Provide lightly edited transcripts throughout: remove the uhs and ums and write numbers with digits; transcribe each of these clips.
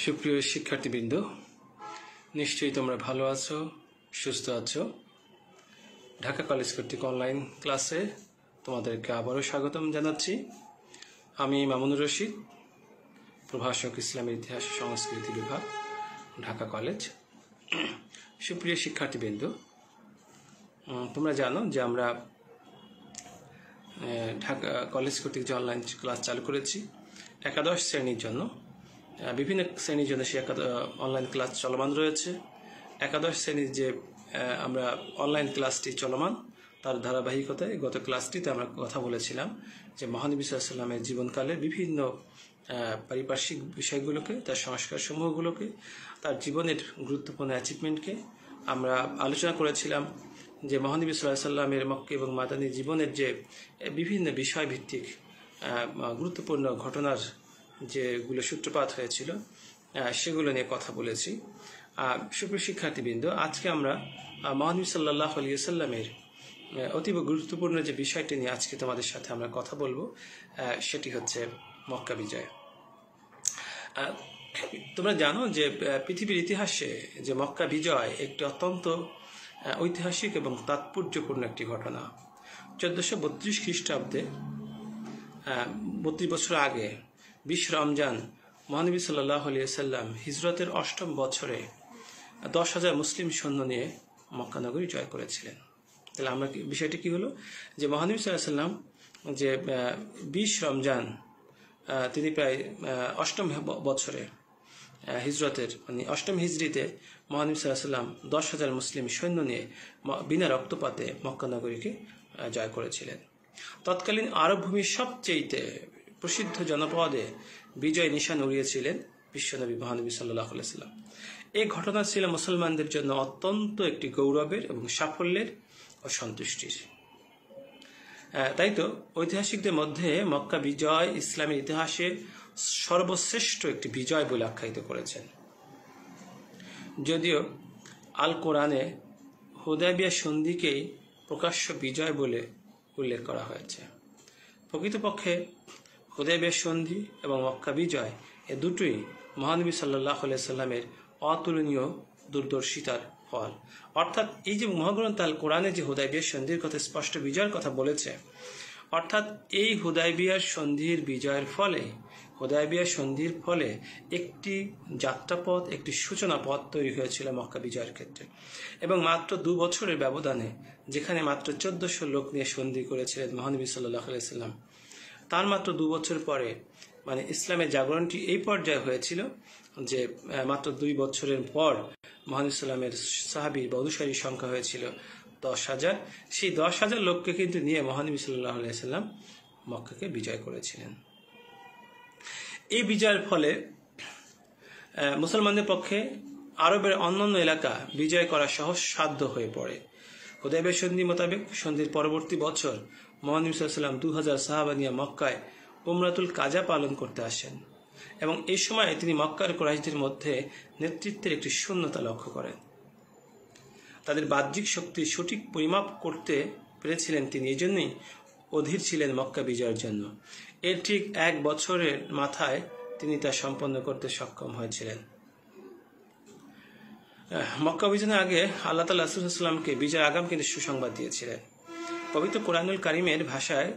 সুপ্রিয় শিক্ষার্থীবৃন্দ, নিশ্চয়ই তোমরা ভালো আছো, সুস্থ আছো। ঢাকা কলেজ কর্তৃক অনলাইন ক্লাসে তোমাদেরকে আবারও স্বাগতম জানাচ্ছি। আমি মামুনুর রশিদ, প্রভাষক, ইসলামের ইতিহাস সংস্কৃতি বিভাগ, ঢাকা কলেজ। সুপ্রিয় শিক্ষার্থীবৃন্দ, তোমরা জানো যে আমরা ঢাকা কলেজ কর্তৃক যে অনলাইন ক্লাস চালু করেছি একাদশ শ্রেণীর জন্য। বিভিন্ন শ্রেণীর জন্য সে অনলাইন ক্লাস চলমান রয়েছে। একাদশ শ্রেণীর যে আমরা অনলাইন ক্লাসটি চলমান, তার ধারাবাহিকতায় গত ক্লাসটিতে আমরা কথা বলেছিলাম যে মহানবী সাল্লাল্লাহু আলাইহি ওয়াসাল্লামের জীবনকালের বিভিন্ন পারিপার্শ্বিক বিষয়গুলোকে, তার সংস্কার সমূহগুলোকে, তার জীবনের গুরুত্বপূর্ণ অ্যাচিভমেন্টকে আমরা আলোচনা করেছিলাম। যে মহানবী সাল্লাল্লাহু আলাইহি ওয়াসাল্লামের মক্কা এবং মাদানী জীবনের যে বিভিন্ন বিষয়ভিত্তিক গুরুত্বপূর্ণ ঘটনার যেগুলো সূত্রপাত হয়েছিল সেগুলো নিয়ে কথা বলেছি। সুপ্রিয় শিক্ষার্থীবৃন্দ, আজকে আমরা মহানবী সাল্লাল্লাহু আলাইহি ওয়াসাল্লামের অতীব গুরুত্বপূর্ণ যে বিষয়টি নিয়ে আজকে তোমাদের সাথে আমরা কথা বলবো, সেটি হচ্ছে মক্কা বিজয়। তোমরা জানো যে পৃথিবীর ইতিহাসে যে মক্কা বিজয় একটি অত্যন্ত ঐতিহাসিক এবং তাৎপর্যপূর্ণ একটি ঘটনা। 1432 খ্রিস্টাব্দে 32 বছর আগে 20 রমজান মহানবী সাল্লাল্লাহু আলাইহি ওয়াসাল্লাম হিজরতের 8ম বছরে 10,000 মুসলিম সৈন্য নিয়ে মক্কা নগরী জয় করেছিলেন। তাহলে আমরা বিষয়টি কি হলো যে মহানবী সাল্লাল্লাহু আলাইহি ওয়াসাল্লাম যে 20 রমজান তিনি প্রায় 8ম বছরে হিজরতের মানে 8ম হিজরিতে মহানবী সাল্লাল্লাহু আলাইহি ওয়াসাল্লাম 10,000 মুসলিম সৈন্য নিয়ে বিনা রক্তপাতে মক্কা নগরীকে জয় করেছিলেন। তৎকালীন আরব ভূমির সবচেয়ে প্রসিদ্ধ জনপদে বিজয় নিশান উড়িয়েছিলেন বিশ্বনবী মহানবী সাল্লাল্লাহু আলাইহি ওয়াসাল্লাম। এই ঘটনা ছিল মুসলমানদের জন্য অত্যন্ত একটি গৌরবের এবং সাফল্যের ও সন্তুষ্টির। তাই তো ঐতিহাসিকদের মধ্যে মক্কা বিজয় ইসলামের ইতিহাসে সর্বশ্রেষ্ঠ একটি বিজয় বলে আখ্যায়িত করেছেন। যদিও আল কোরআনে হুদায়বিয়া সন্ধিকেই প্রকাশ্য বিজয় বলে উল্লেখ করা হয়েছে। প্রকৃতপক্ষে হুদায়বিয়া সন্ধি এবং মক্কা বিজয় এ দুটোই মহানবী সাল্লাল্লাহু আলাইহি ওয়াসাল্লামের অতুলনীয় দূরদর্শিতার ফল। অর্থাৎ এই যে মহাগ্রন্থ আল কোরআনে যে হুদায়বিয়া সন্ধির কথা স্পষ্ট বিজয়ের কথা বলেছে, অর্থাৎ এই হুদায়বিয়ার সন্ধির বিজয়ের ফলে, হুদায়বিয়া সন্ধির ফলে একটি যাত্রাপথ, একটি সূচনা পথ তৈরি হয়েছিল মক্কা বিজয়ের ক্ষেত্রে। এবং মাত্র 2 বছরের ব্যবধানে, যেখানে মাত্র 1400 লোক নিয়ে সন্ধি করেছিলেন মহানবী সাল্লাল্লাহু আলাইহি ওয়াসাল্লাম, তার মাত্র 2 বছর পরে মানে ইসলামের জাগরণটি এই পর্যায়ে হয়েছিল যে মাত্র 2 বছরের পর মহানবী সাল্লামের সাহাবী বা অনুসারীর সংখ্যা হয়েছিল 10,000। সেই 10,000 লোককে কিন্তু নিয়ে মহানবী সাল্লাল্লাহু আলাইহি ওয়াসাল্লাম মক্কাকে বিজয় করেছিলেন। এই বিজয়ের ফলে মুসলমানদের পক্ষে আরবের অন্যান্য এলাকা বিজয় করা সহজ সাধ্য হয়ে পড়ে। হুদায়বিয়া সন্ধি মোতাবেক সন্ধির পরবর্তী বছর মহানবী সাল্লাল্লাহু আলাইহি ওয়াসাল্লাম 2000 সাহাবা নিয়ে মক্কায় উমরাতুল কাজা পালন করতে আসেন এবং এই সময় তিনি মক্কার কুরাইশদের মধ্যে নেতৃত্বের একটি শূন্যতা লক্ষ্য করেন। তাদের বাহ্যিক শক্তির সঠিক পরিমাপ করতে পেরেছিলেন তিনি, এই জন্যই অধীর ছিলেন মক্কা বিজয়ের জন্য। এর ঠিক 1 বছরের মাথায় তিনি তা সম্পন্ন করতে সক্ষম হয়েছিলেন। মক্কা অভিযানের আগে আল্লাহ তাআলা রাসূল সাল্লাল্লাহু আলাইহি ওয়াসাল্লামকে বিজয়ের আগাম কিন্তু সুসংবাদ দিয়েছিলেন। পবিত্র কোরআনুল কারীমের ভাষায়,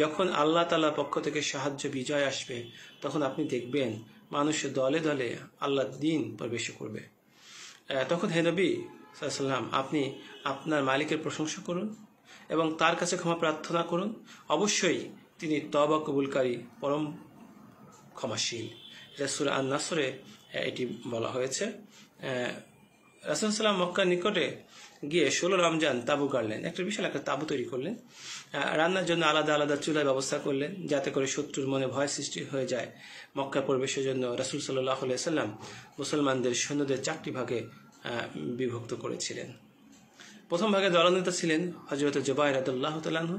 যখন আল্লাহ তাআলার পক্ষ থেকে সাহায্য বিজয় আসবে, তখন আপনি দেখবেন মানুষ দলে দলে আল্লাহর দ্বীন প্রবেশ করবে। তখন হে নবী সাল্লাল্লাহু আলাইহি ওয়াসাল্লাম, আপনি আপনার মালিকের প্রশংসা করুন এবং তার কাছে ক্ষমা প্রার্থনা করুন। অবশ্যই তিনি তওবা কবুলকারী, পরম ক্ষমাশীল। এটা সূরা আন-নাসরে এটি বলা হয়েছে। রাসূল সাল্লাল্লাহু আলাইহি ওয়াসাল্লাম মক্কার নিকটে গিয়ে 16 রমজান তাঁবু গাড়লেন, একটা বিশাল একটা তাঁবু তৈরি করলেন। রান্নার জন্য আলাদা আলাদা চুলার ব্যবস্থা করলেন, যাতে করে শত্রুর মনে ভয় সৃষ্টি হয়ে যায়। মক্কা প্রবেশের জন্য রাসূল সাল্লাল্লাহু আলাইহি ওয়াসাল্লাম মুসলমানদের সৈন্যদের 4টি ভাগে বিভক্ত করেছিলেন। প্রথম ভাগে দলনেতা ছিলেন হযরত জুবাইর রাদিয়াল্লাহু তাআলা আনহু,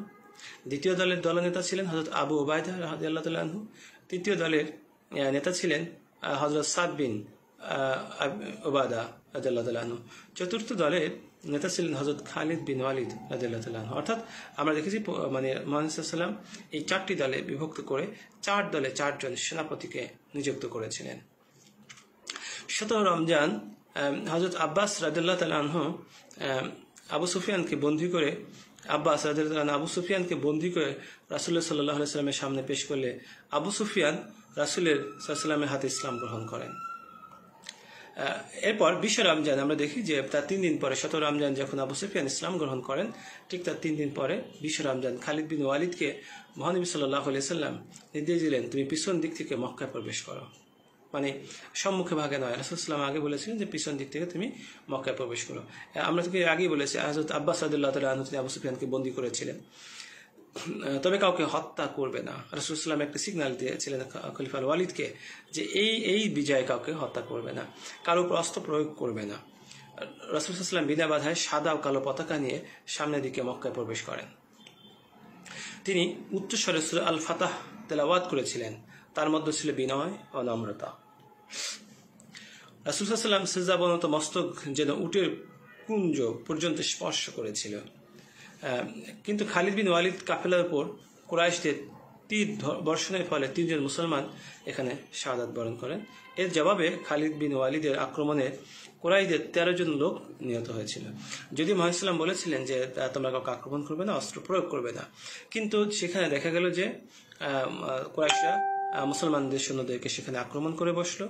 দ্বিতীয় দলের দলনেতা ছিলেন হযরত আবু উবাইদা রাদিয়াল্লাহু তাআলা আনহু, তৃতীয় দলের নেতা ছিলেন হযরত সাদ বিন উবাদা রাদিয়াল্লাহু তাআলা আনহু, চতুর্থ দলের নেতা ছিলেন হযরত খালিদ বিন ওয়ালিদ রাদিয়াল্লাহু তাআলা আনহু। অর্থাৎ আমরা দেখেছি মানে মুহাম্মদ সাল্লাল্লাহু আলাইহি ওয়াসাল্লাম এই 4টি দলে বিভক্ত করে 4 দলে 4 জন সেনাপতিকে নিযুক্ত করেছিলেন। 17 রমজান হযরত আব্বাস রাদিয়াল্লাহু তাআলা আনহু আবু সুফিয়ানকে বন্দী করে আবু সুফিয়ানকে বন্দী করে রাসূলুল্লাহ সাল্লাল্লাহু আলাইহি ওয়াসাল্লামের সামনে পেশ করলে আবু সুফিয়ান রাসূলের সাল্লাল্লাহু আলাইহি ওয়াসাল্লামের হাতে ইসলাম গ্রহণ করেন। এরপর 20 রমজান আমরা দেখি যে তার 3 দিন পরে 17 রমজান যখন আবু সুফিয়ান ইসলাম গ্রহণ করেন, ঠিক তার 3 দিন পরে 20 রমজান খালিদ বিন ওয়ালিদকে মহানবী সাল্লাল্লাহু আলাইহি ওয়াসাল্লাম নির্দেশ দিলেন, তুমি পিছন দিক থেকে মক্কায় প্রবেশ করো, মানে সম্মুখে ভাগে নয়। রাসূল সাল্লাল্লাহু আলাইহি ওয়াসাল্লাম আগে বলেছিলেন যে পিছন দিক থেকে তুমি মক্কায় প্রবেশ করো। আমরা থেকে আগেই বলেছি হযরত আব্বাস রাদিয়াল্লাহু তাআলা আনহু আবু সুফিয়ানকে বন্দী করেছিলেন, তবে কাউকে হত্যা করবে না। রাসূল সাল্লাল্লাহু আলাইহি ওয়াসাল্লাম একটা সিগন্যাল দিয়েছিলেন খলিফা ওয়ালিদকে যে এই বিজয় কাউকে হত্যা করবে না, কারো উপর অস্ত্র প্রয়োগ করবে না। রাসূল সাল্লাল্লাহু আলাইহি ওয়াসাল্লাম বিনা বাধায় সাদা ও কালো পতাকা নিয়ে সামনের দিকে মক্কায় প্রবেশ করেন। তিনি উচ্চস্বরে সূরা আল ফাতাহ তেলাওয়াত করেছিলেন, তার মধ্যে ছিল বিনয় ও নম্রতা। রাসূল সাল্লাল্লাহু আলাইহি ওয়াসাল্লাম সিজদাবনত মস্তক যেন উটের কুঞ্জ পর্যন্ত স্পর্শ করেছিল। কিন্তু খালিদ বিন ওয়ালিদ কাফেলার উপর কুরাইশদের তীর বর্ষণের ফলে 3 জন মুসলমান এখানে শাহাদাত বরণ করেন। এর জবাবে খালিদ বিন ওয়ালিদের আক্রমণে কুরাইশদের 13 জন লোক নিহত হয়েছিল। যদিও মুহাম্মদ সাল্লাল্লাহু আলাইহি ওয়াসাল্লাম বলেছিলেন যে তোমরা কাউকে আক্রমণ করবে না, অস্ত্র প্রয়োগ করবে না, কিন্তু সেখানে দেখা গেল যে কুরাইশরা মুসলমানদের সৈন্যদেরকে সেখানে আক্রমণ করে বসলো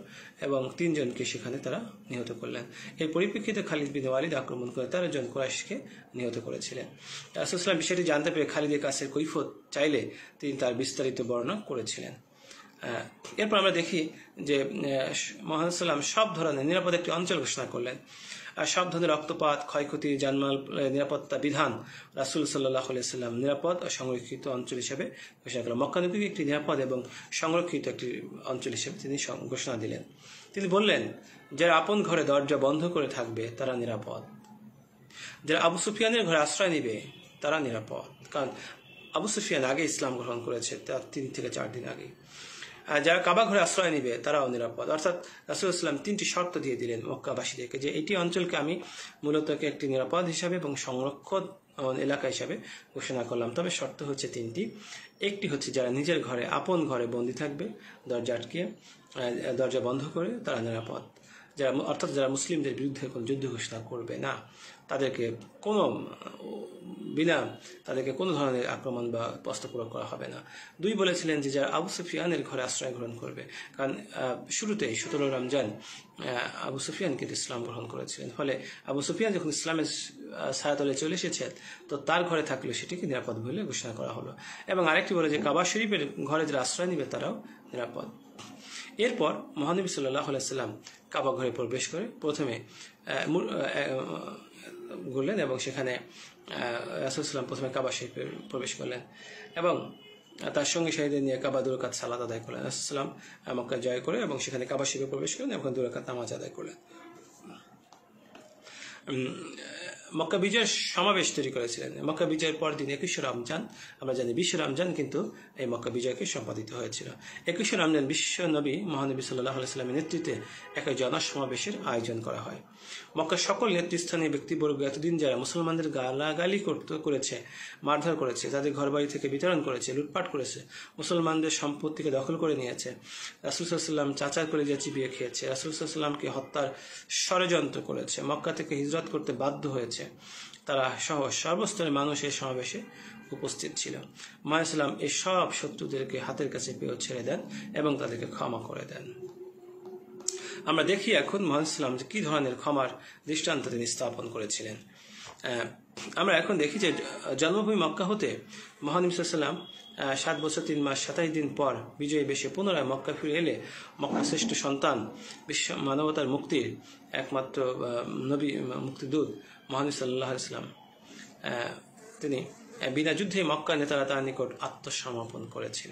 এবং 3 জনকে সেখানে তারা নিহত করলেন। এর পরিপ্রেক্ষিতে খালিদ বিন ওয়ালিদ আক্রমণ করে 13 জন কুরাইশকে নিহত করেছিলেন। রাসূল সাল্লাল্লাহু আলাইহি ওয়াসাল্লাম বিষয়টি জানতে পেরে খালিদের কাছে কৈফিয়ত চাইলে তিনি তার বিস্তারিত বর্ণনা করেছিলেন। এরপর আমরা দেখি যে মুহাম্মদ সাল্লাল্লাহু আলাইহি ওয়াসাল্লাম সব ধরনের নিরাপদ একটি অঞ্চল ঘোষণা করলেন। আর সব ধরনের রক্তপাত, ক্ষয়ক্ষতি, জানমাল নিরাপত্তা বিধান রাসূল সাল্লাল্লাহু আলাইহি ওয়াসাল্লাম নিরাপদ ও সংরক্ষিত অঞ্চল হিসেবে ঘোষণা করলেন। মক্কা নগরী একটি নিরাপদ এবং সংরক্ষিত একটি অঞ্চল হিসেবে তিনি ঘোষণা দিলেন। তিনি বললেন, যারা আপন ঘরে দরজা বন্ধ করে থাকবে তারা নিরাপদ, যারা আবু সুফিয়ানের ঘরে আশ্রয় নিবে তারা নিরাপদ, কারণ আবু সুফিয়ান আগে ইসলাম গ্রহণ করেছে, তার 3 থেকে 4 দিন আগে। যারা কাবা ঘরে আশ্রয় নিবে তারাও নিরাপদ। অর্থাৎ রাসূল সাল্লাল্লাহু আলাইহি ওয়াসাল্লাম 3টি শর্ত দিয়ে দিলেন মক্কাবাসীদেরকে যে এটি অঞ্চলকে আমি মূলত একটি নিরাপদ হিসাবে এবং সংরক্ষণ এলাকা হিসাবে ঘোষণা করলাম, তবে শর্ত হচ্ছে 3টি। একটি হচ্ছে যারা নিজের ঘরে আপন ঘরে বন্দী থাকবে দরজা আটকে, দরজা বন্ধ করে, তারা নিরাপদ। অর্থাৎ যারা মুসলিমদের বিরুদ্ধে কোনো যুদ্ধ ঘোষণা করবে না, তাদেরকে তাদেরকে কোনো ধরনের আক্রমণ বা অস্ত্র প্রয়োগ করা হবে না। 2 বলেছিলেন যে যারা আবু সুফিয়ানের ঘরে আশ্রয় গ্রহণ করবে, কারণ শুরুতেই 17 রমজান আবু সুফিয়ান কিন্তু ইসলাম গ্রহণ করেছিলেন, ফলে আবু সুফিয়ান যখন ইসলামের ছায়াতলে চলে এসেছেন তো তার ঘরে থাকলে সেটিকে নিরাপদ বলে ঘোষণা করা হলো। এবং আরেকটি বলে যে কাবা শরীফের ঘরে যারা আশ্রয় নিবে তারাও নিরাপদ। এরপর মহানবী সাল্লাল্লাহু আলাইহি ওয়াসাল্লাম কাবা ঘরে প্রবেশ করে প্রথমে ঘুরলেন এবং সেখানে রাসূল সাল্লাল্লাহু প্রথমে কাবা শরীফে প্রবেশ করলেন এবং তার সঙ্গে সাথীদের নিয়ে কাবা 2 রাকাত সালাত আদায় করলেন। রাসূল সাল্লাল্লাহু মক্কা জয় করে এবং সেখানে কাবা শরীফে প্রবেশ করলেন এবং 2 রাকাত নামাজ আদায় করলেন। মক্কা বিজয়ের সমাবেশ তৈরি করেছিলেন। মক্কা বিজয়ের পর দিন 21 রমজান, আমরা জানি 20 রমজান কিন্তু এই মক্কা বিজয়কে সম্পাদিত হয়েছিল। 21 রমজান বিশ্ব নবী মহানবী সাল্লাল্লাহু আলাইহি ওয়াসাল্লামের নেতৃত্বে এক জনসমাবেশের আয়োজন করা হয়। মক্কার সকল নেতৃস্থানীয় ব্যক্তিবর্গ এতদিন যারা মুসলমানদের গালাগালি করেছে, মারধর করেছে, তাদের ঘরবাড়ি থেকে বিতরণ করেছে, লুটপাট করেছে, মুসলমানদের সম্পত্তিকে দখল করে নিয়েছে, রাসূল সাল্লাল্লাহু আলাইহি ওয়াসাল্লাম চাচার কলিজা চিবিয়ে খেয়েছে, রাসূল সাল্লাল্লাহু আলাইহি ওয়াসাল্লামকে হত্যার ষড়যন্ত্র করেছে, মক্কা থেকে হিজরত করতে বাধ্য হয়েছে, তারা সহ সর্বস্তরের মানুষ এই সমাবেশে উপস্থিত ছিল। মুহাম্মদ সাল্লাল্লাহু আলাইহি ওয়াসাল্লাম এই সব শত্রুদেরকে হাতের কাছে পেয়ে ছেড়ে দেন এবং তাদেরকে ক্ষমা করে দেন। আমরা দেখি এখন মুহাম্মদ সাল্লাল্লাহু আলাইহি ওয়াসাল্লাম কি ধরনের ক্ষমার দৃষ্টান্ত তিনি স্থাপন করেছিলেন। আমরা এখন দেখি যে জন্মভূমি মক্কা হতে মহানবী সাল্লাল্লাহু আলাইহি ওয়াসাল্লাম 7 বছর 3 মাস 27 দিন পর বিজয়ী বেশে পুনরায় মক্কা ফিরে এলে মক্কার শ্রেষ্ঠ সন্তান, বিশ্ব মানবতার মুক্তির একমাত্র নবী, মুক্তিদূত মহানবী সাল্লাল্লাহু আলাইহি ওয়াসাল্লাম তিনি বিনা যুদ্ধে মক্কা নেতারা তার নিকট আত্মসমর্পণ করেছিল।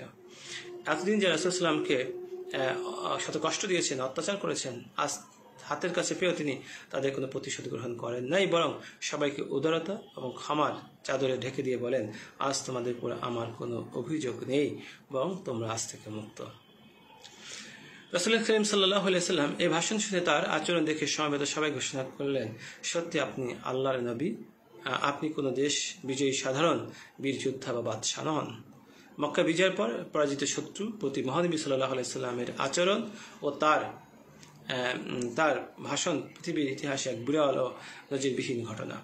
এতদিন যে রাসূল সাল্লাল্লাহু আলাইহি ওয়াসাল্লামকে শত কষ্ট দিয়েছেন, অত্যাচার করেছেন, আজ হাতের কাছে পেয়েও তিনি তাদের কোনো প্রতিশোধ গ্রহণ করেন নাই, বরং সবাইকে উদারতা এবং ক্ষমার চাদরে ঢেকে দিয়ে বলেন, আজ তোমাদের উপর আমার কোনো অভিযোগ নেই, বরং তোমরা আজ থেকে মুক্ত। রাসূল করিম সাল্লাল্লাহু আলাইহি ওয়াসাল্লাম এই ভাষণ শুনে তার আচরণ দেখে সমবেত সবাই ঘোষণা করলেন, সত্যি আপনি আল্লাহর নবী, আপনি কোনো দেশ বিজয়ী সাধারণ বীর যোদ্ধা বা বাদশাহ নন। মক্কা বিজয়ের পর পরাজিত শত্রু প্রতি মহানবী সাল্লাল্লাহু আলাইহি ওয়াসাল্লামের আচরণ ও তার তার ভাষণ পৃথিবীর ইতিহাসে এক বিরল ও নজিরবিহীন ঘটনা,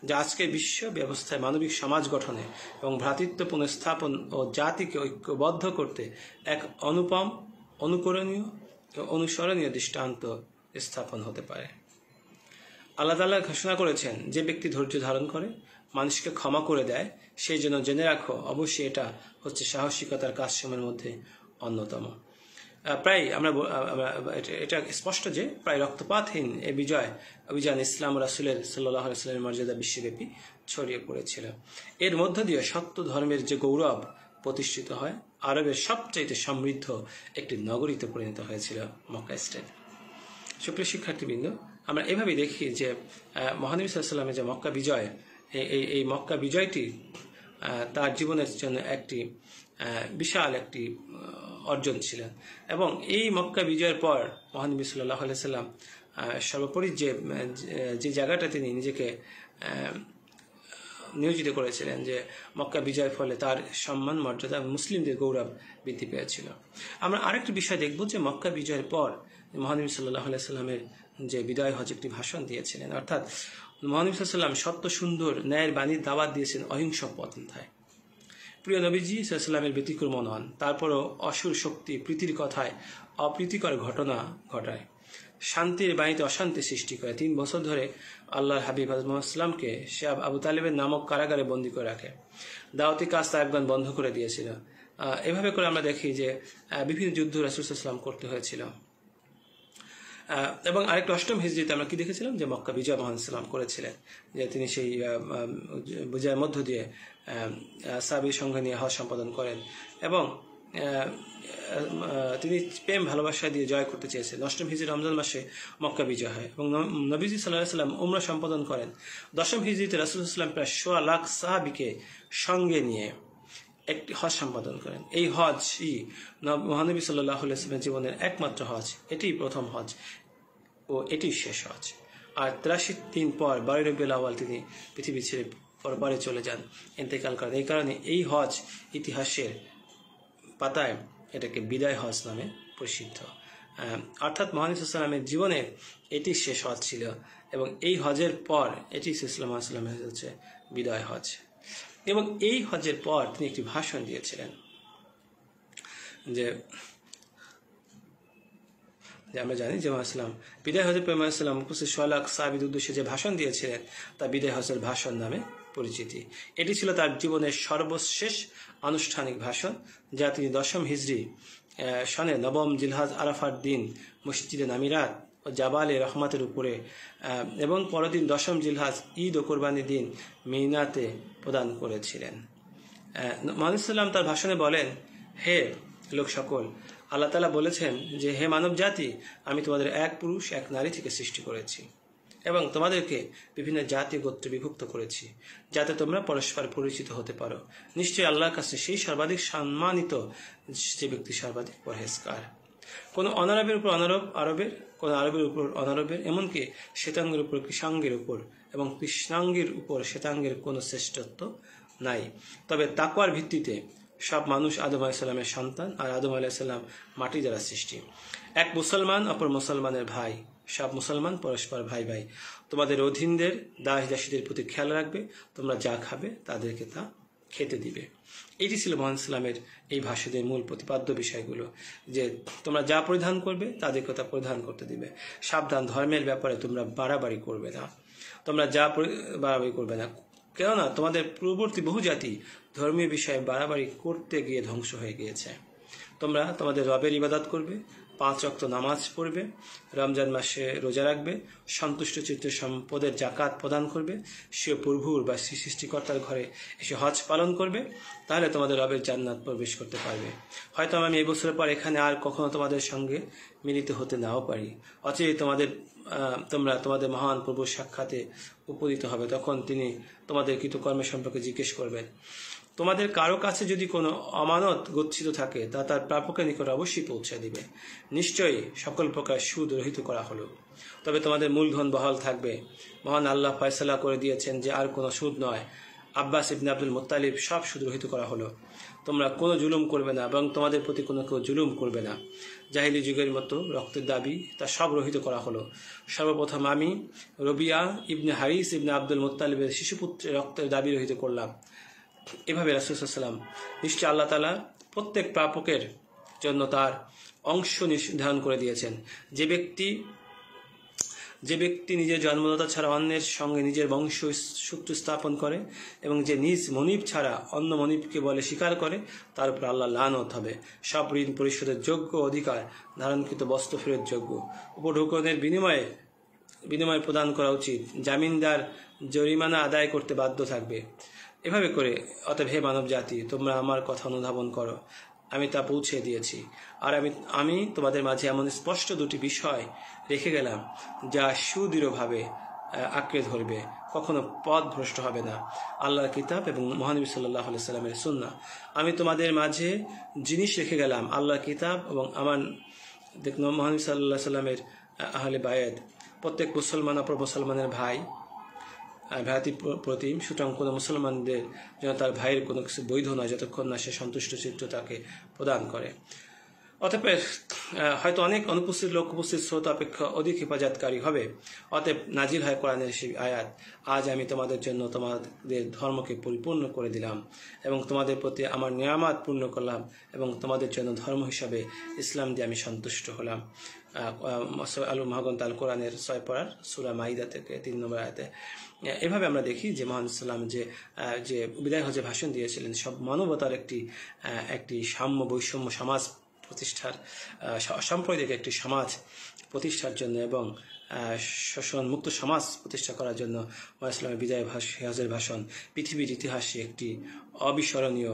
যা আজকের বিশ্ব ব্যবস্থায় মানবিক সমাজ গঠনে এবং ভ্রাতৃত্ব পুনঃস্থাপন ও জাতিকে ঐক্যবদ্ধ করতে এক অনুপম, অনুকরণীয় ও অনুসরণীয় দৃষ্টান্ত স্থাপন হতে পারে। আল্লাহ তাআলা ঘোষণা করেছেন, যে ব্যক্তি ধৈর্য ধারণ করে, মানুষকে ক্ষমা করে দেয়, সেই জন্য জেনে রাখো অবশ্যই এটা হচ্ছে সাহসিকতার কাজসমূহের মধ্যে অন্যতম। প্রায় এটা স্পষ্ট যে প্রায় রক্তপাতহীন এই অভিযান ইসলাম রাসূলের সাল্লাল্লাহু আলাইহি ওয়াসাল্লামের মর্যাদা বিশ্বব্যাপী ছড়িয়ে পড়েছিল। এর মধ্য দিয়ে সত্য ধর্মের যে গৌরব প্রতিষ্ঠিত হয়, আরবের সবচাইতে সমৃদ্ধ একটি নগরীতে পরিণত হয়েছিল মক্কা স্টেট। সুপ্রিয় শিক্ষার্থীবৃন্দ, আমরা এভাবেই দেখি যে মহানবী সাল্লাল্লাহু আলাইহি ওয়াসাল্লামের যে মক্কা বিজয়, এই মক্কা বিজয়টি তার জীবনের জন্য একটি বিশাল একটি অর্জন ছিলেন। এবং এই মক্কা বিজয়ের পর মহানবী সাল্লাল্লাহু আলাইহি ওয়াসাল্লাম সর্বোপরি যে জায়গাটা তিনি নিজেকে নিয়োজিত করেছিলেন, যে মক্কা বিজয়ের ফলে তার সম্মান, মর্যাদা, মুসলিমদের গৌরব বৃদ্ধি পেয়েছিল। আমরা আরেকটি বিষয় দেখব যে মক্কা বিজয়ের পর মহানবী সাল্লাল্লাহু আলাইহি ওয়াসাল্লামের যে বিদায় হজ একটি ভাষণ দিয়েছিলেন, অর্থাৎ মহানবী সাল্লাল্লাহু আলাইহি ওয়াসাল্লাম সত্য, সুন্দর, ন্যায়ের বাণীর দাওয়াত দিয়েছেন অহিংস পন্থায়। প্রিয় নবীজি সাল্লাল্লাহু আলাইহি ওয়াসাল্লামের ব্যতিক্রম নন, তারপরও অসুর শক্তি প্রীতির কথায় অপ্রীতিকর ঘটনা ঘটায়, শান্তির বাণীতে অশান্তি সৃষ্টি করে। 3 বছর ধরে আল্লাহর হাবিব হযরত মুহাম্মদ সাল্লামকে সে আবু তালেবের নামক কারাগারে বন্দী করে রাখে। দাওয়াতি কাজ তায়েবগণ বন্ধ করে দিয়েছিল। এভাবে করে আমরা দেখি যে বিভিন্ন যুদ্ধ রাসূল সাল্লাল্লাহু আলাইহি ওয়াসাল্লাম করতে হয়েছিল। এবং আরেকটা 8ম হিজরিতে আমরা কি দেখেছিলাম যে মক্কা বিজয় মহান সাল্লাম করেছিলেন, যে তিনি সেই বিজয়ের মধ্য দিয়ে সাহাবীর সঙ্গে নিয়ে হজ সম্পাদন করেন এবং তিনি প্রেম ভালোবাসা দিয়ে জয় করতে চেয়েছেন। 8ম হিজরি রমজান মাসে মক্কা বিজয় হয় এবং নবীজি সাল্লাল্লাহু আলাইহি ওয়াসাল্লাম উমরা সম্পাদন করেন। 10ম হিজরিতে রাসূল সাল্লাল্লাহু আলাইহি ওয়াসাল্লাম প্রায় 1.25 লাখ সাহাবীকে সঙ্গে নিয়ে একটি হজ সম্পাদন করেন। এই হজই মহানবী সাল্লাল্লাহু আলাইহি ওয়াসাল্লামের জীবনের একমাত্র হজ, এটিই প্রথম হজ ও এটি শেষ হজ। আর 83 দিন পর 12 রবিউল আউয়াল তিনি পৃথিবী ছেড়ে পরপারে চলে যান, ইন্তেকাল করেন। এই কারণে এই হজ ইতিহাসের পাতায় এটাকে বিদায় হজ নামে প্রসিদ্ধ। অর্থাৎ মহানবী সাল্লাল্লাহু আলাইহি ওয়াসাল্লামের জীবনের এটি শেষ হজ ছিল এবং এই হজের পর এটি সাল্লাল্লাহু আলাইহি ওয়াসাল্লামের হচ্ছে বিদায় হজ। এবং এই হজের পর তিনি একটি ভাষণ দিয়েছিলেন, যে আমরা জানি যে বিদায় হজের পর ইসলাম উপস্থিত 1.25 লাখ সাহাবীর উদ্দেশ্যে যে ভাষণ দিয়েছিলেন তা বিদায় হজের ভাষণ নামে পরিচিতি। এটি ছিল তার জীবনের সর্বশেষ আনুষ্ঠানিক ভাষণ, যা তিনি 10ম হিজরি সনে 9ম জিলহজ আরাফার দিন মসজিদে নামিরাত ও জাবালে রহমতের উপরে এবং পরদিন 10ম জিলহজ ঈদ ও কোরবানির দিন মিনাতে প্রদান করেছিলেন। মহানবী সাল্লাম তার ভাষণে বলেন, হে লোক সকল, আল্লাহ তাআলা বলেছেন যে হে মানব জাতি, আমি তোমাদের এক পুরুষ এক নারী থেকে সৃষ্টি করেছি এবং তোমাদেরকে বিভিন্ন জাতি গোত্রে বিভক্ত করেছি, যাতে তোমরা পরস্পর পরিচিত হতে পারো। নিশ্চয়ই আল্লাহর কাছে সেই সর্বাধিক সম্মানিত যে ব্যক্তি সর্বাধিক পরহেজগার। কোনো অনারবের উপর আরবের, কোনো আরবের উপর অনারবের, এমনকি শ্বেতাঙ্গের উপর কৃষ্ণাঙ্গের উপর এবং কৃষ্ণাঙ্গের উপর শ্বেতাঙ্গের কোনো শ্রেষ্ঠত্ব নাই। তবে তাকওয়ার ভিত্তিতে সব মানুষ আদম আলাইহিস সালামের সন্তান, আর আদম আলাইহিস সালাম মাটি দ্বারা সৃষ্টি। এক মুসলমান অপর মুসলমানের ভাই, সব মুসলমান পরস্পর ভাই ভাই। তোমাদের অধীনদের দাস দাসীদের প্রতি খেয়াল রাখবে, তোমরা যা খাবে তাদেরকে তা খেতে দিবে। এটি ছিল মহান ইসলামের এই ভাষণের মূল প্রতিপাদ্য বিষয়গুলো, যে তোমরা যা পরিধান করবে তাদেরকে তা পরিধান করতে দিবে। সাবধান, ধর্মের ব্যাপারে তোমরা বাড়াবাড়ি করবে না, তোমরা যা বাড়াবাড়ি করবে না, কেননা তোমাদের পূর্ববর্তী বহু জাতি ধর্মীয় বিষয়ে বাড়াবাড়ি করতে গিয়ে ধ্বংস হয়ে গিয়েছে। তোমরা তোমাদের রবের ইবাদত করবে, 5 ওয়াক্ত নামাজ পড়বে, রমজান মাসে রোজা রাখবে, সন্তুষ্ট চিত্তে সম্পদের জাকাত প্রদান করবে, স্বীয় প্রভুর বা সৃষ্টিকর্তার ঘরে এসে হজ পালন করবে, তাহলে তোমাদের রবের জান্নাত প্রবেশ করতে পারবে। হয়তো আমি এই বছরের পর এখানে আর কখনো তোমাদের সঙ্গে মিলিত হতে নাও পারি, অচিরেই তোমরা তোমাদের মহান প্রভুর সাক্ষাতে উপনীত হবে। তখন তিনি তোমাদের কৃতকর্মের সম্পর্কে জিজ্ঞেস করবেন। তোমাদের কারো কাছে যদি কোনো আমানত গচ্ছিত থাকে তা তার প্রাপকের নিকট অবশ্যই পৌঁছে দিবে। নিশ্চয়ই সকল প্রকার সুদ রহিত করা হলো, তবে তোমাদের মূলধন বহাল থাকবে। মহান আল্লাহ ফয়সালা করে দিয়েছেন যে আর কোনো সুদ নয়। আব্বাস ইবনে আব্দুল মুত্তালিব সব সুদ রহিত করা হলো। তোমরা কোনো জুলুম করবে না এবং তোমাদের প্রতি কোনো কেউ জুলুম করবে না। জাহিলি যুগের মতো রক্তের দাবি তা সব রহিত করা হলো। সর্বপ্রথম আমি রবিয়া ইবনে হারিস ইবনে আব্দুল মুত্তালিবের শিশুপুত্রের রক্তের দাবি রহিত করলাম। এভাবে রাসূল সাল্লাল্লাহু আলাইহি ওয়াসাল্লাম নিশ্চয় আল্লাহ তাআলা প্রত্যেক প্রাপকের জন্য তার অংশ নির্ধারণ করে দিয়েছেন। যে ব্যক্তি নিজের জন্মদাতা ছাড়া অন্যের সঙ্গে নিজের বংশ সূত্র স্থাপন করে এবং যে নিজ মনিব ছাড়া অন্য মনিবকে বলে স্বীকার করে, তার উপর আল্লাহ লানত হবে। সব ঋণ পরিশোধের যোগ্য অধিকার ধারণকৃত বস্ত্র ফেরত যোগ্য। উপঢৌকনের বিনিময় প্রদান করা উচিত। জামিনদার জরিমানা আদায় করতে বাধ্য থাকবে। এভাবে করে অতএব হে মানব জাতি, তোমরা আমার কথা অনুধাবন করো, আমি তা পৌঁছে দিয়েছি। আর আমি তোমাদের মাঝে এমন স্পষ্ট দুটি বিষয় রেখে গেলাম যা সুদৃঢ়ভাবে আঁকড়ে ধরবে, কখনো পথ ভ্রষ্ট হবে না, আল্লাহর কিতাব এবং মহানবী সাল্লাল্লাহু আলাইহি সাল্লামের সুন্নাহ। আমি তোমাদের মাঝে জিনিস রেখে গেলাম, আল্লাহর কিতাব এবং আমার মহানবী সাল্লাল্লাহু আলাইহি সাল্লামের আহলে বায়াত। প্রত্যেক মুসলমান অপর মুসলমানের ভাই, ভ্রাতৃ প্রতিম। সুতরাং কোনো মুসলমানদের যেন তার ভাইয়ের কোনো কিছু বৈধ নয় যতক্ষণ না সে সন্তুষ্ট চিত্ত তাকে প্রদান করে। অতএব হয়তো অনেক অনুপস্থিত লোক উপস্থিত স্রোত অপেক্ষা অধিক হেফাজতকারী হবে। অতএব নাজিল হয় কোরআনের সেই আয়াত, আজ আমি তোমাদের জন্য তোমাদের ধর্মকে পরিপূর্ণ করে দিলাম এবং তোমাদের প্রতি আমার নিয়ামত পূর্ণ করলাম এবং তোমাদের জন্য ধর্ম হিসাবে ইসলাম দিয়ে আমি সন্তুষ্ট হলাম। মহাগ্রন্থ আল কোরআনের 6 পারার সূরা মাইদা থেকে 3 নম্বর আয়াতে। এভাবে আমরা দেখি যে মহান সাল্লাম যে বিদায় হজে ভাষণ দিয়েছিলেন, সব মানবতার একটি সাম্য বৈষম্য সমাজ প্রতিষ্ঠার, সাম্প্রদায়িক একটি সমাজ প্রতিষ্ঠার জন্য এবং শোষণ মুক্ত সমাজ প্রতিষ্ঠা করার জন্য মহান ইসলামের বিদায় হজের ভাষণ পৃথিবীর ইতিহাসে একটি অবিস্মরণীয়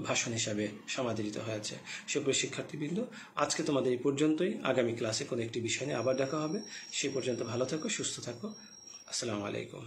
ভাষণ হিসাবে সমাদৃত হয়েছে। সুপ্রিয় শিক্ষার্থীবৃন্দ, আজকে তোমাদের এই পর্যন্তই। আগামী ক্লাসে কোনো একটি বিষয় নিয়ে আবার দেখা হবে। সেই পর্যন্ত ভালো থাকো, সুস্থ থাকো। আসসালামু আলাইকুম।